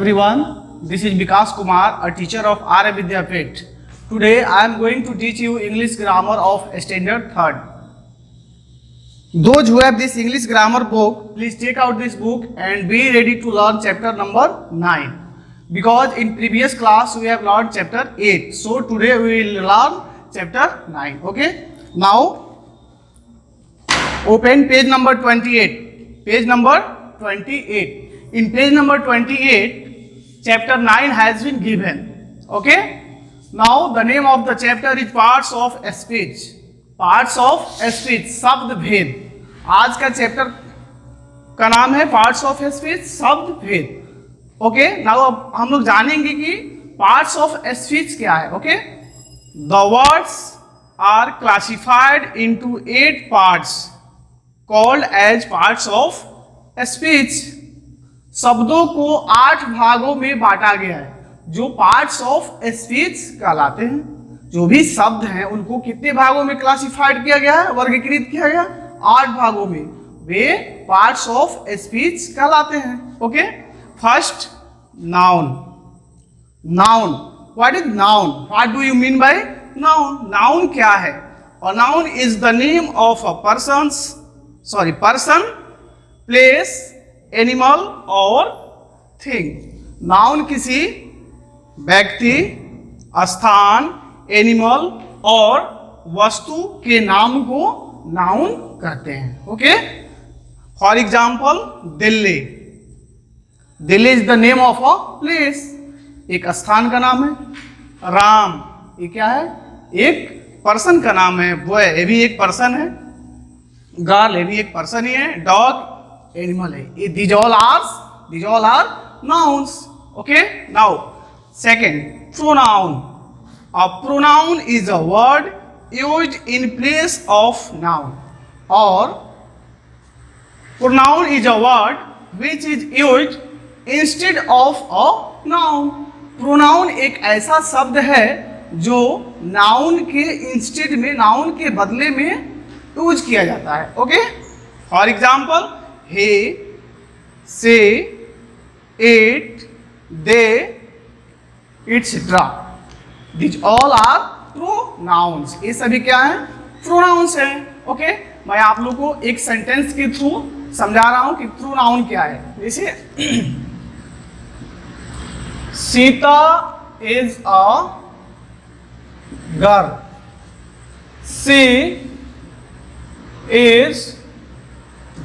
everyone, this is Vikas Kumar, a teacher of Arya Vidyapith. Today I am going to teach you English grammar of standard 3rd. Those who have this English grammar book, please take out this book and be ready to learn chapter number 9. Because in previous class we have learned chapter 8. So today we will learn chapter 9. Okay. Now open page number 28. Page number 28. In page number 28, chapter 9 has been given. Okay. Now the name of the chapter is parts of speech. Parts of speech, शब्द भेद. आज का chapter का नाम है parts of speech, शब्द भेद. Okay. Now अब हम लोग जानेंगे कि पार्ट्स ऑफ स्पीच क्या है. Okay. The words are classified into 8 parts called as parts of speech. शब्दों को 8 भागों में बांटा गया है जो पार्ट्स ऑफ स्पीच कहलाते हैं. जो भी शब्द हैं उनको कितने भागों में क्लासिफाइड किया गया है, वर्गीकृत किया गया, 8 भागों में. वे पार्ट्स ऑफ स्पीच कहलाते हैं. Okay. First, noun. Noun. What is noun? What do you mean by noun? Noun क्या है? और noun is the name of a person, place, animal और थिंग. नाउन किसी व्यक्ति, स्थान, एनिमल और वस्तु के नाम को नाउन कहते हैं. Okay. For example, Delhi. Delhi is the name of a place, एक स्थान का नाम है. राम, ये क्या है? एक पर्सन का नाम है. बॉय, ये भी एक पर्सन है. गर्ल, ये भी एक पर्सन ही है. डॉग एनिमल है. These all are nouns. Okay. Now second, pronoun. A pronoun is a word used in place of noun, or pronoun is a word which is used instead of a noun. pronoun एक ऐसा शब्द है जो noun के instead में, noun के बदले में यूज किया जाता है. Okay. For example, he, she, it, they, etc. These all are pronouns. ये सभी क्या हैं? प्रोनाउंस हैं. ओके. मैं आप लोगों को एक सेंटेंस के थ्रू समझा रहा हूं कि प्रोनाउन क्या है. जैसे Sita is a girl. She is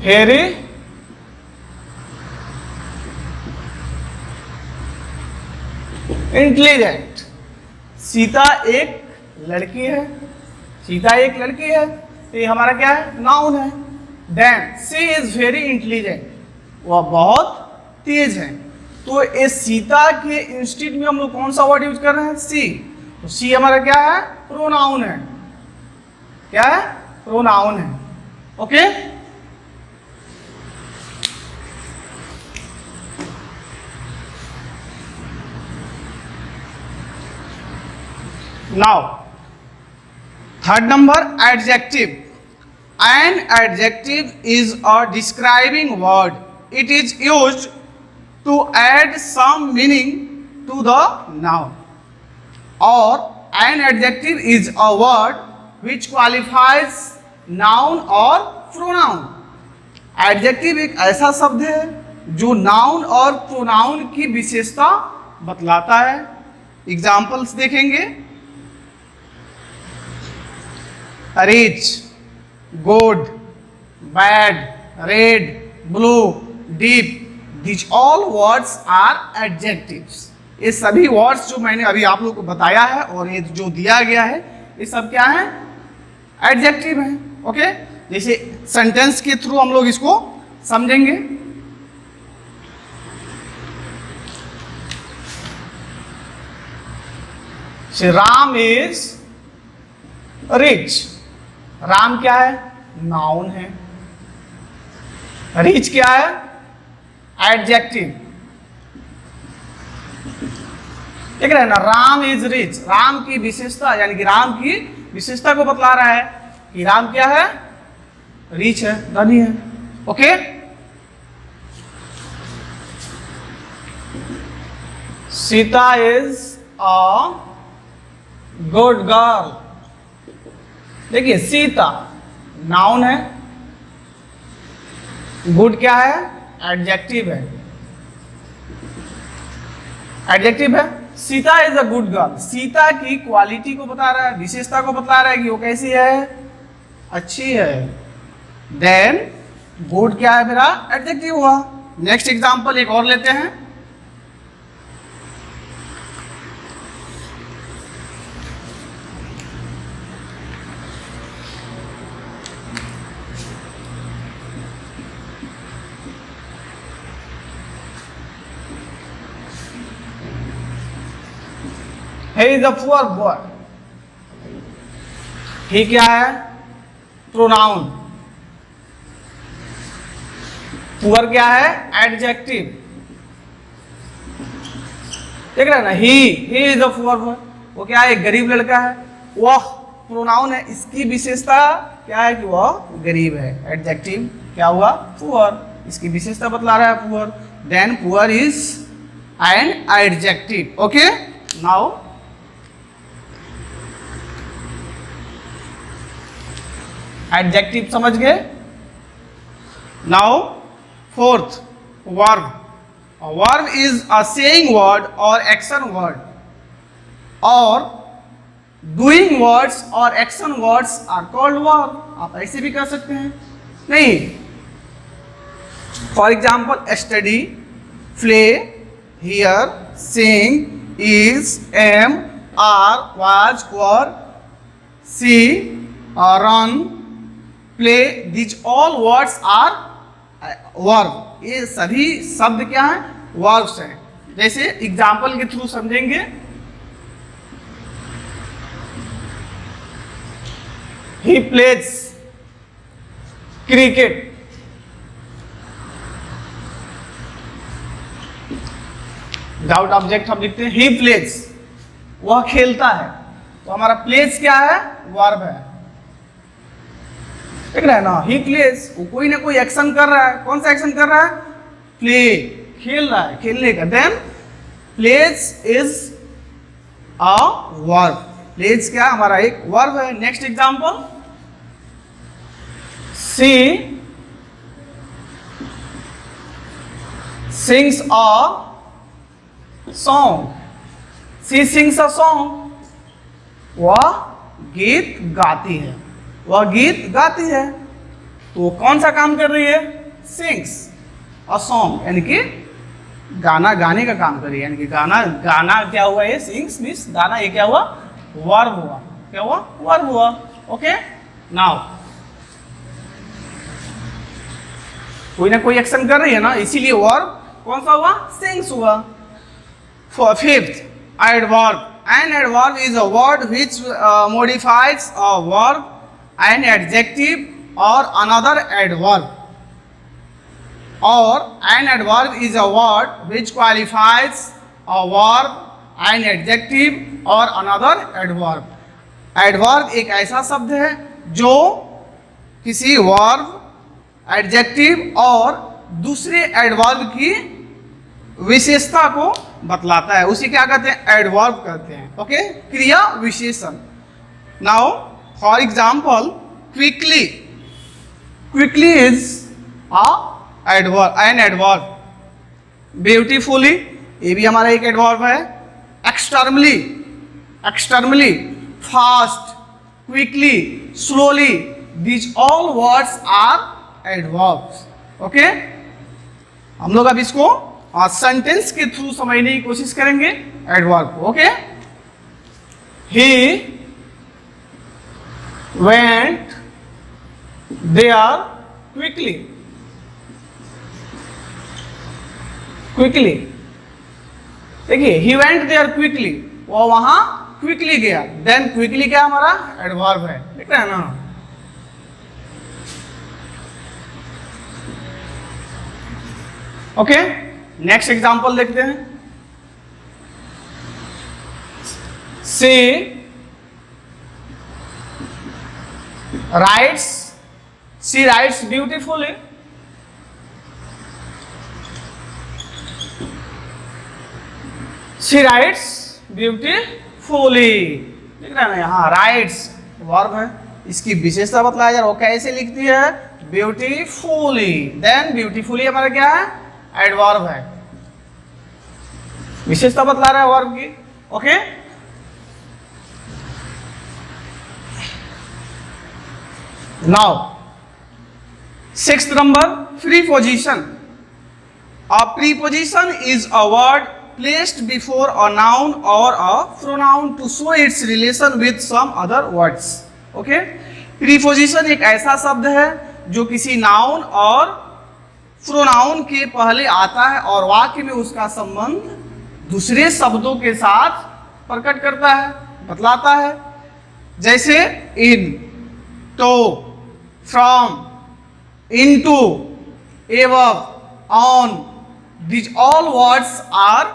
very intelligent. Sita एक लड़की है. सीता एक लड़की है. तो ये हमारा क्या है? नाउन है. Then she is very intelligent, वह बहुत तेज है. तो इस सीता के इंस्टेड में हम लोग कौन सा वर्ड यूज कर रहे हैं? सी. तो सी हमारा क्या है? प्रोनाउन है. क्या है? प्रोनाउन है. Okay. Now, third number, adjective. An adjective is a describing word. It is used to add some meaning to the noun. Or an adjective is a word which qualifies noun or pronoun. Adjective एक ऐसा शब्द है जो noun और pronoun की विशेषता बतलाता है. Examples देखेंगे. Rich, good, bad, red, blue, deep. This all words are adjectives. ये सभी वर्ड्स जो मैंने अभी आप लोगों को बताया है और ये जो दिया गया है, ये सब क्या है? एडजेक्टिव है. ओके. जैसे सेंटेंस के थ्रू हम लोग इसको समझेंगे. Ram is rich. राम क्या है? नाउन है. रिच क्या है? एडजेक्टिव. देख रहे हैं ना? Ram is rich. राम की विशेषता, यानी कि राम की विशेषता को बतला रहा है कि राम क्या है? रिच है, धनी है. Okay. Sita is a good girl. देखिए सीता नाउन है, गुड क्या है, एडजेक्टिव है, एडजेक्टिव है। Sita is a good girl, Sita की क्वालिटी को बता रहा है, विशेषता को बता रहा है कि वो कैसी है, अच्छी है। देन गुड क्या है मेरा, एडजेक्टिव हुआ। नेक्स्ट एग्जांपल एक और लेते हैं। He is a poor boy। ही क्या है, प्रोनाउन। पुअर क्या है, एडजेक्टिव। देख रहे हैं ना, he is a poor boy, वो क्या है, एक गरीब लड़का है। वह प्रोनाउन है, इसकी विशेषता क्या है कि वह गरीब है, एडजेक्टिव क्या हुआ, पुअर, इसकी विशेषता बतला रहा है poor. Then poor is an adjective. Okay, now adjective समझ गए। Now fourth, verb. Verb is a saying word और एक्शन वर्ड, और डूइंग वर्ड्स और action words are called verb. आप ऐसे भी कर सकते हैं, नहीं। For example study, play, hear, sing, is, am, are, watch, were, see, run, play, these all words are verb. ये सभी शब्द क्या है, वर्ब्स हैं। जैसे एग्जाम्पल के थ्रू समझेंगे। He plays cricket, without object हम लिखते हैं ही प्लेज, वह खेलता है। तो हमारा प्लेज क्या है, वर्ब है। देख रहे हैं ना, ही प्लेज, वो कोई ना कोई एक्शन कर रहा है। कौन सा एक्शन कर रहा है, प्ले, खेल रहा है, खेलने का। Then plays is a verb, plays क्या हमारा एक वर्ब है। Next example, she sings a song, she sings a song, वह गीत गाती है, वह गीत गाती है। तो कौन सा काम कर रही है, सिंग्स अ सॉन्ग, यानी कि गाना गाने का काम कर रही है। यानी कि गाना गाना क्या हुआ, ये सिंग्स मीन्स गाना, ये क्या हुआ, वर्ब हुआ। क्या हुआ, वर्ब हुआ। ओके, नाउ कोई ना कोई एक्शन कर रही है ना, इसीलिए वर्ब कौन सा हुआ, सिंग्स हुआ। Fifth, adverb. An adverb is a word which modifies a verb, an adjective or another adverb, or an adverb is a word which qualifies a verb, an adjective or another adverb। adverb एक ऐसा शब्द है जो किसी verb, adjective और दूसरे adverb की विशेषता को बतलाता है, उसे क्या कहते हैं, adverb कहते हैं। ओके, क्रिया विशेषण। Now for example, quickly, quickly is an adverb। beautifully, ये भी हमारा एक adverb है। extremely, extremely, fast, quickly, slowly, these all words are adverbs। Okay, हम लोग अब इसको सेंटेंस के थ्रू समझने की कोशिश करेंगे एडवर्ब को। Okay, he went there quickly, quickly। देखिए, he went there quickly, वो वहां क्विकली गया। देन क्विकली क्या हमारा एडवर्ब है, देख रहे हैं ना। ओके, नेक्स्ट एग्जांपल देखते हैं। सी writes, she writes beautifully, she writes beautifully, देख रहे हैं ना यहाँ राइट्स वर्ब है, इसकी विशेषता बतलाया जा रहा है, वो कैसे लिखती है, ब्यूटीफुली। देन ब्यूटीफुली हमारा क्या है, एडवर्ब है, विशेषता बतला रहा है वर्ब की। Okay, now sixth number, preposition. A preposition is a word placed before a noun or a pronoun to show its relation with some other words. Okay? Preposition एक ऐसा शब्द है जो किसी नाउन और प्रोनाउन के पहले आता है और वाक्य में उसका संबंध दूसरे शब्दों के साथ प्रकट करता है, बतलाता है। जैसे in, to, from, into, above, on, These all words are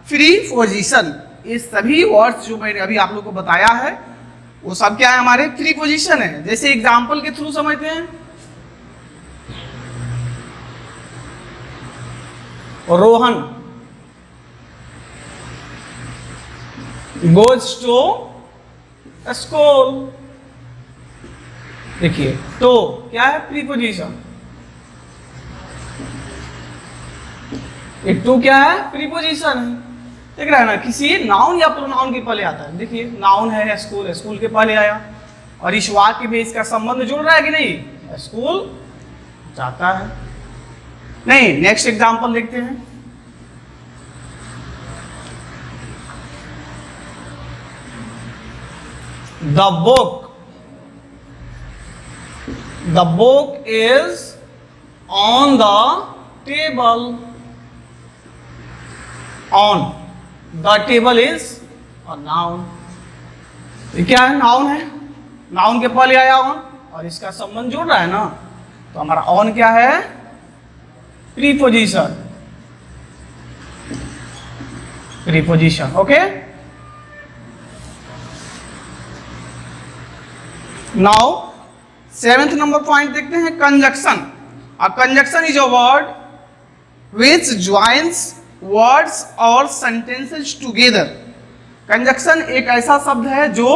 preposition। ये सभी वर्ड्स जो मैंने अभी आप लोग को बताया है वो सब क्या है, हमारे प्रीपोजिशन है। जैसे एग्जाम्पल के थ्रू समझते हैं, रोहन goes to स्कूल, देखिए तो क्या है, प्रीपोजिशन। एक टू क्या है, प्रीपोजिशन है, देख रहा है ना, किसी नाउन या प्रोनाउन के पहले आता है। देखिए नाउन है स्कूल, स्कूल के पहले आया और इस वाक्य में इसका संबंध जुड़ रहा है कि नहीं, स्कूल जाता है। नहीं, नेक्स्ट एग्जांपल देखते हैं, the book is on the table, on the table is a noun. ये क्या है, नाउन है, नाउन के पहले आया ऑन और इसका संबंध जुड़ रहा है ना, तो हमारा ऑन क्या है, preposition, preposition. Okay, now seventh number point देखते हैं, conjunction. A conjunction is a word which joins words और सेंटेंसेस टुगेदर। कंजक्शन एक ऐसा शब्द है जो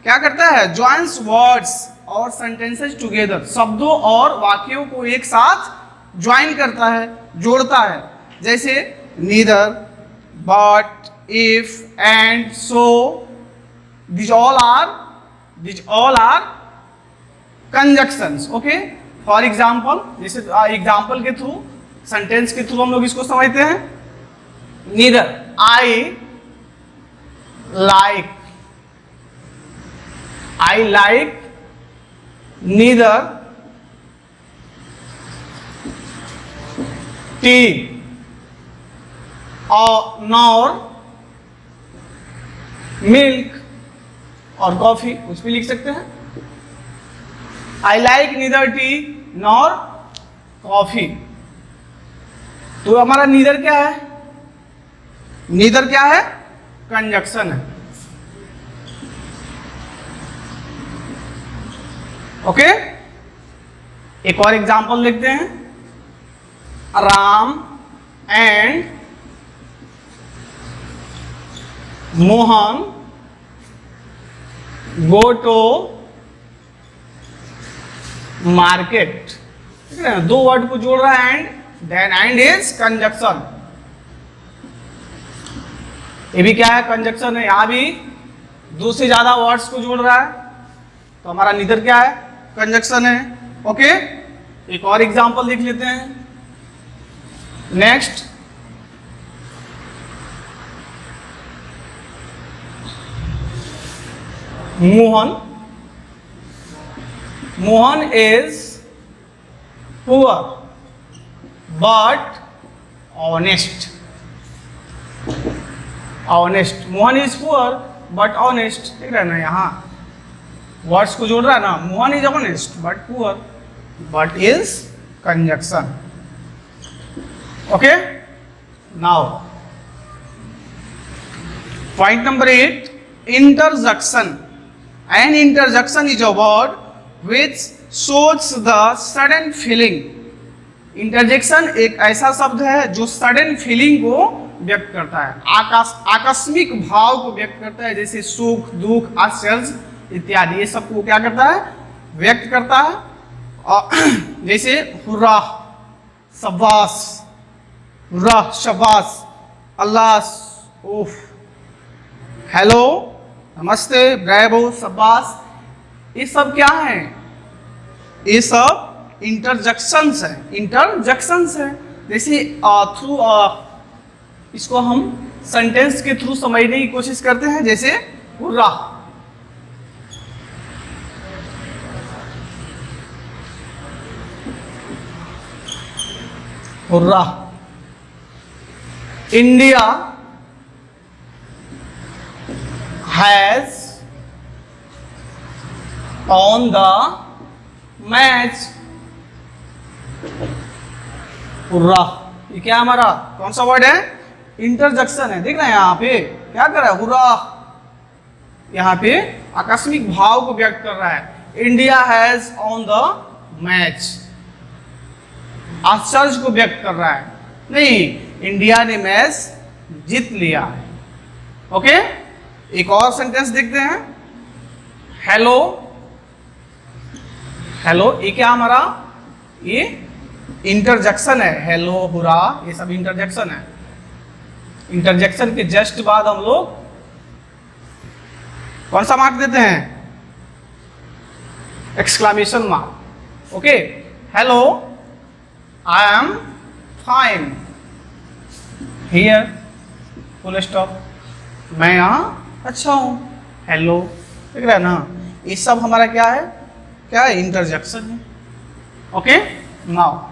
क्या करता है, ज्वाइंस वर्ड्स और सेंटेंसेस टुगेदर, शब्दों और वाक्यों को एक साथ ज्वाइन करता है, जोड़ता है। जैसे neither, but, if, and, so, these all are conjunctions। Okay, for example, जैसे एग्जाम्पल के थ्रू, सेंटेंस के थ्रू हम लोग इसको समझते हैं। Neither I like neither tea or nor milk और कॉफी, कुछ भी लिख सकते हैं। I like neither tea nor coffee। तो हमारा नीदर क्या है, नीदर क्या है, कंजक्शन है। ओके, एक और एग्जांपल देखते हैं, Ram and Mohan go to market. ठीक है, दो वर्ड को जोड़ रहा है and, then and is conjunction. ये भी क्या है, कंजक्शन है, यहां भी दो से ज्यादा वर्ड्स को जोड़ रहा है, तो हमारा नीदर क्या है, कंजक्शन है। ओके, एक और एग्जांपल देख लेते हैं, next, Mohan is poor but honest. Honest, Mohan is poor but honest, ठीक है ना, यहाँ वर्ड्स को जोड़ रहा है ना, Mohan is honest but poor, but is conjunction. Okay, now point number 8, interjection. An interjection is a word which shows the sudden feeling. Interjection एक ऐसा शब्द है जो सडन फीलिंग को व्यक्त करता है, आकस्मिक भाव को व्यक्त करता है, जैसे सुख, दुख, आश्चर्य इत्यादि, ये सबको क्या करता है, व्यक्त करता है। और जैसे हुर्रा, शबाश, हुर्रा, शबाश, अल्लाह, उफ, हेलो, नमस्ते, ब्रेवो, शबाश, ये सब क्या है, ये सब इंटरजेक्शंस है, इंटरजेक्शंस है। जैसे थ्रू इसको हम सेंटेंस के थ्रू समझने की कोशिश करते हैं, जैसे hurrah, hurrah, India has on the match, hurrah, ये क्या हमारा कौन सा वर्ड है, इंटरजेक्शन है, देख रहे हैं यहाँ पे क्या कर रहा है, हुर्रा, यहाँ पे आकस्मिक भाव को व्यक्त कर रहा है। India has on the match, आश्चर्य को व्यक्त कर रहा है, नहीं, इंडिया ने मैच जीत लिया है। ओके, एक और सेंटेंस देखते हैं, हेलो, हेलो, ये क्या हमारा, ये इंटरजेक्शन है, हेलो, हुरा, ये सब इंटरजेक्शन है। इंटरजेक्शन के जस्ट बाद हम लोग कौन सा मार्क देते हैं, exclamation mark. Okay, hello, I am fine, here, full stop, मैं यहाँ अच्छा हूँ, हेलो, देख रहा है ना, ये सब हमारा क्या है, क्या है, इंटरजेक्शन है। ओके, नाउ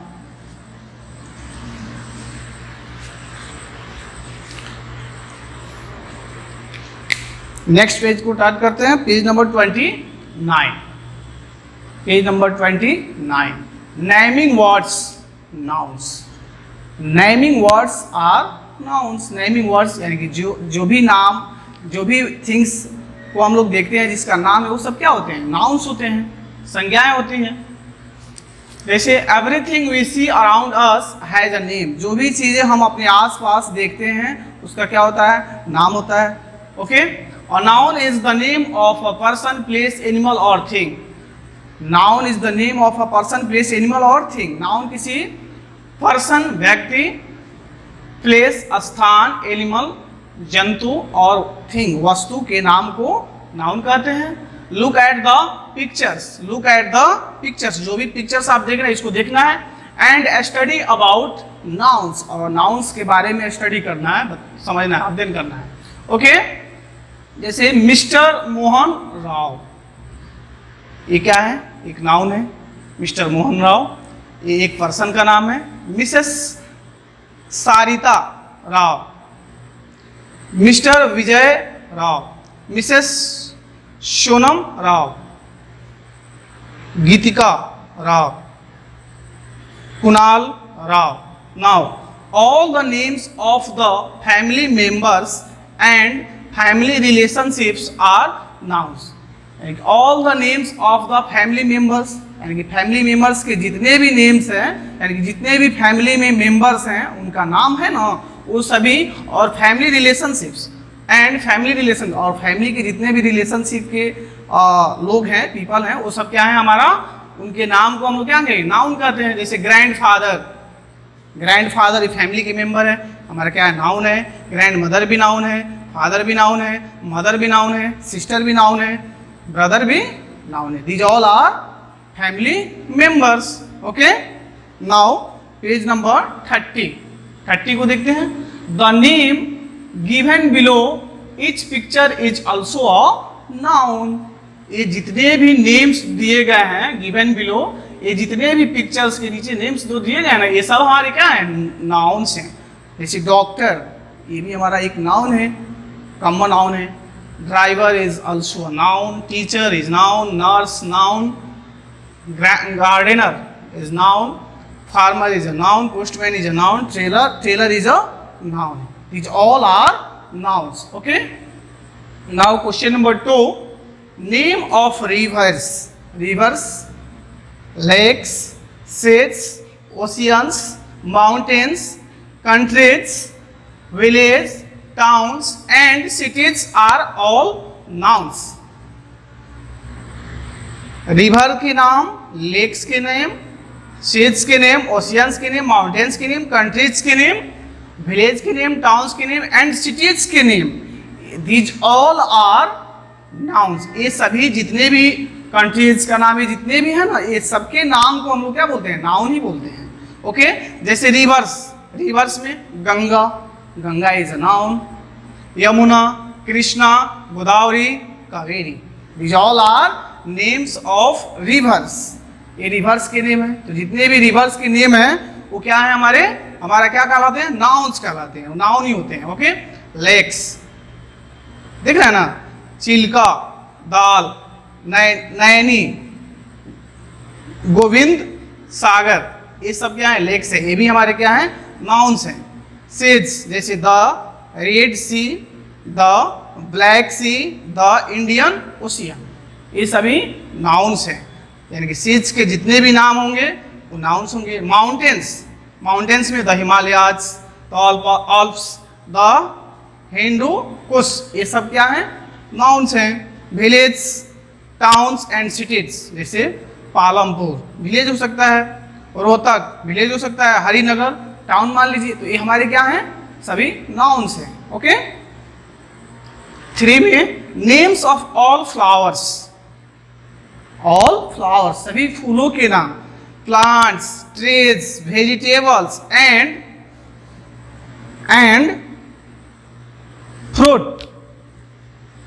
नेक्स्ट पेज को स्टार्ट करते हैं, page number 29, page number 29, naming words, nouns, naming words are nouns, naming words यानी कि जो भी नाम, जो भी थिंग्स को हम लोग देखते हैं जिसका नाम है, वो सब क्या होते हैं, नाउन्स होते हैं, संज्ञाएं होती हैं। जैसे everything we see around us has a name, जो भी चीज़ें हम अपने आसपास देखते हैं उसका क्या होता है, नाम होता है। ओके, और noun is the name of a person, place, animal और thing. Noun is the name of a person, place, animal और थिंग। नाउन किसी पर्सन, व्यक्ति, प्लेस, स्थान, एनिमल, जंतु और थिंग, वस्तु के नाम को नाउन कहते हैं। Look at the pictures, look at the pictures, जो भी पिक्चर्स आप देख रहे हैं इसको देखना है। एंड स्टडी अबाउट नाउन्स, और नाउन्स के बारे में स्टडी करना है, समझना है, अध्ययन करना है। ओके, जैसे मिस्टर मोहन राव, ये क्या है, एक नाउन है, मिस्टर मोहन राव, ये एक पर्सन का नाम है। Mrs Sarita Rao, Mr Vijay Rao, Mrs Sonam Rao, Geetika Rao, Kunal Rao. Now all the names of the family members and family relationships are nouns. all the names of the family members, यानी कि फैमिली मेंबर्स के जितने भी नेम्स हैं, यानी कि जितने भी फैमिली में मेंबर्स हैं उनका नाम है ना, वो सभी, और family relationships and family relation, और फैमिली के जितने भी रिलेशनशिप के लोग हैं, पीपल हैं, वो सब क्या है हमारा, उनके नाम को हम लोग क्या कहेंगे, नाउन कहते हैं। जैसे ग्रैंडफादर, ग्रैंडफादर ये फैमिली के मेंबर है, हमारा क्या है, नाउन है। ग्रैंड मदर भी नाउन है, फादर भी नाउन है, मदर भी नाउन है, सिस्टर भी नाउन है, ब्रदर भी नाउन है। These all are family members. Okay, now page number 30 को देखते हैं। The name given below each picture is also a noun. ये जितने भी नेम्स दिए गए हैं, गिवन बिलो, ये जितने भी पिक्चर्स के नीचे नेम्स जो दिए गए ना, ये सब हमारे क्या है, नाउन्स हैं। जैसे डॉक्टर, ये भी हमारा एक नाउन है, कॉमन नाउन है। Driver is also a noun, teacher is noun, nurse noun, gardener is noun, farmer is a noun, postman is a noun, tailor is a noun. These all are nouns. Okay. Now question number 2. Name of rivers. Rivers, lakes, seas, oceans, mountains, countries, village, towns and cities are all nouns. River के नाम, lakes के name, seas के name, oceans के name, mountains के name, countries के name, village के name, towns के name and cities के name, these all are nouns. ये सभी जितने भी कंट्रीज का नाम है, जितने भी है ना, ये सबके नाम को हम लोग क्या बोलते हैं? नाउन ही बोलते हैं. ओके जैसे रिवर्स, रिवर्स में Ganga, Ganga is a noun. Yamuna, Krishna, Godavari, Kaveri, these all are names of rivers. ये रिवर्स के नेम है. तो जितने भी रिवर्स के नेम है वो क्या है? हमारा क्या कहलाते हैं? नाउन्स कहलाते हैं. नाउन ही होते हैं. ओके लेक्स दिख रहा है ना, चिल्का, दाल, नैनी, गोविंद, सागर, ये सब क्या है? लेक्स है. ये भी हमारे क्या है? नाउन्स हैं. सीज जैसे the red sea, the black sea, the Indian ocean, ये सभी नाउन्स हैं. यानी कि सीज के जितने भी नाम होंगे वो नाउन्स होंगे. माउंटेन्स, माउंटेन्स में the Himalayas, the Alps, the Hindu Kush, ये सब क्या है? नाउन्स हैं. विलेज, टाउन्स एंड सिटीज जैसे पालमपुर विलेज हो सकता है, रोहतक विलेज हो सकता है, हरिनगर टाउन मान लीजिए. तो ये हमारे क्या हैं? सभी नाउन्स हैं. ओके 3 में names of all flowers. All flowers सभी फूलों के नाम. Plants, trees, vegetables and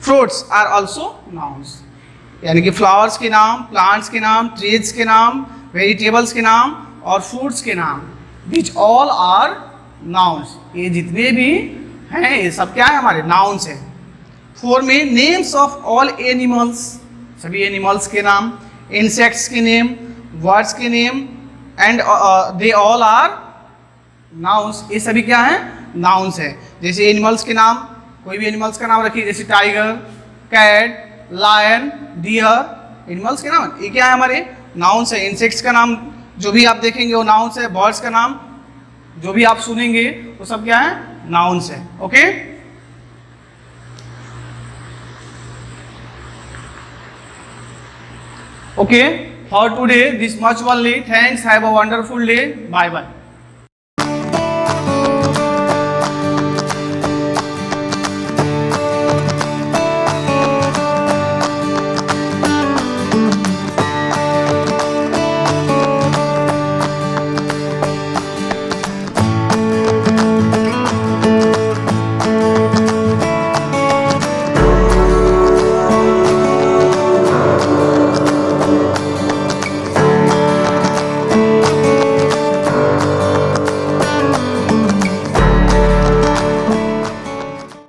fruits are also nouns. यानी कि फ्लावर्स के नाम, प्लांट्स के नाम, ट्रीज के नाम, वेजिटेबल्स के नाम और फ्रूट्स के नाम, दिस ऑल आर नाउन्स. ये जितने भी हैं ये सब क्या है? हमारे नाउन्स हैं. 4 में नेम्स ऑफ ऑल एनिमल्स, सभी एनिमल्स के नाम, इंसेक्ट्स के नेम, बर्ड्स के name and they all are nouns. ये सभी क्या है? नाउन्स है. जैसे एनिमल्स के नाम, कोई भी एनिमल्स का नाम रखिए, जैसे tiger, cat, lion, deer, animals के नाम, ये क्या है? हमारे नाउन्स है. इंसेक्ट्स का नाम जो भी आप देखेंगे वो नाउन्स है. बर्ड्स का नाम जो भी आप सुनेंगे वो सब क्या है? नाउन्स है. Okay okay for today this much only. Thanks, have a wonderful day. Bye bye.